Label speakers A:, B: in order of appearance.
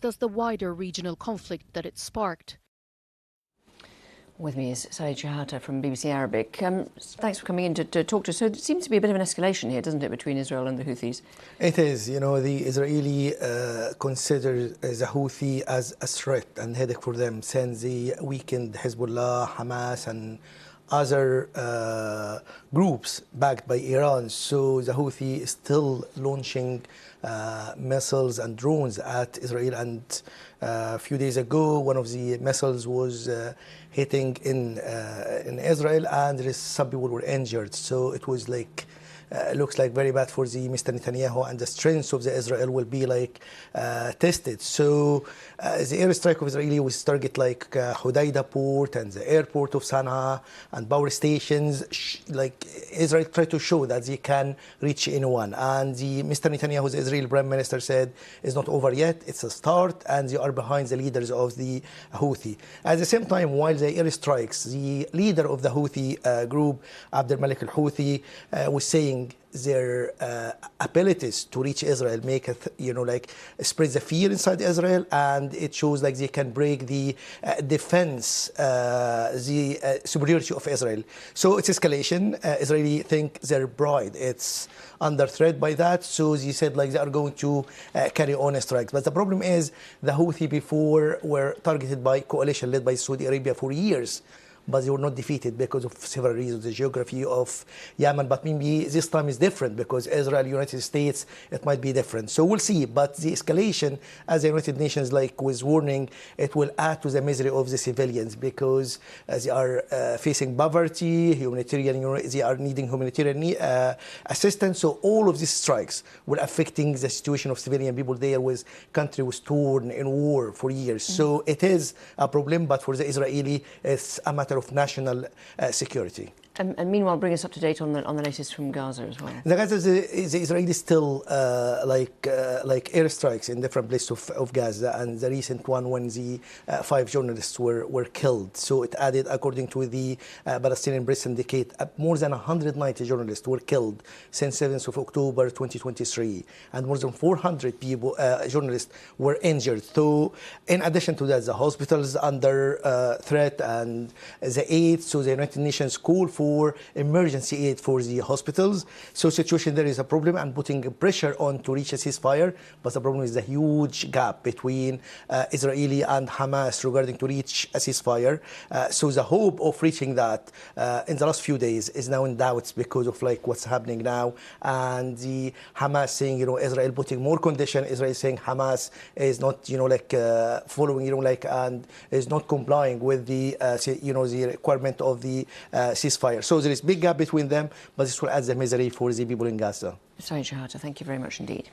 A: thus the wider regional conflict that it sparked.
B: With me is Shehata from BBC Arabic. Thanks for coming in to talk to us. So it seems to be a bit of an escalation here, doesn't it, between Israel and the Houthis?
C: It is. You know, the Israeli consider the Houthi as a threat and headache for them since the weakened Hezbollah, Hamas, and other groups backed by Iran. So the Houthi is still launching missiles and drones at Israel. And a few days ago, one of the missiles was hitting in Israel, and some people were injured. So it was like looks like very bad for the Mr. Netanyahu, and the strength of the Israel will be like tested. So the airstrike of Israeli was target like Hodeidah port and the airport of Sanaa and power stations. Like Israel tried to show that they can reach anyone. And the Mr. Netanyahu, the Israeli Prime Minister, said it's not over yet. It's a start, and they are behind the leaders of the Houthi. At the same time, while the airstrikes, the leader of the Houthi group, Abdel Malik al-Houthi, was saying their abilities to reach Israel make it, spread the fear inside Israel, and it shows like they can break the defense, the superiority of Israel. So it's escalation. Israeli think their pride it's under threat by that, so they said like they are going to carry on strikes. But the problem is the Houthi before were targeted by coalition led by Saudi Arabia for years, but they were not defeated because of several reasons, the geography of Yemen. But maybe this time is different because Israel, United States, it might be different. So we'll see. But the escalation, as the United Nations was warning, it will add to the misery of the civilians because they are facing poverty, they are needing humanitarian assistance. So all of these strikes will affecting the situation of civilian people there, with country was torn in war for years. So it is a problem, but for the Israeli, it's a matter of national security.
B: And meanwhile, bring us up to date on the latest from Gaza as well.
C: The Gaza, the Israelis still like airstrikes in different places of Gaza, and the recent one when the 5 journalists were killed. So it added, according to the Palestinian press syndicate, more than 190 journalists were killed since 7th of October 2023, and more than 400 people, journalists, were injured. So in addition to that, the hospitals under threat and the aid. So the United Nations called for emergency aid for the hospitals. So situation there is a problem, and putting pressure on to reach a ceasefire. But the problem is the huge gap between Israeli and Hamas regarding to reach a ceasefire. So the hope of reaching that in the last few days is now in doubts because of what's happening now, and the Hamas saying Israel putting more condition. Israel saying Hamas is not following and is not complying with the the requirement of the ceasefire. So there is big gap between them, but this will add the misery for the people in Gaza.
B: Sorry, Shehata, thank you very much indeed.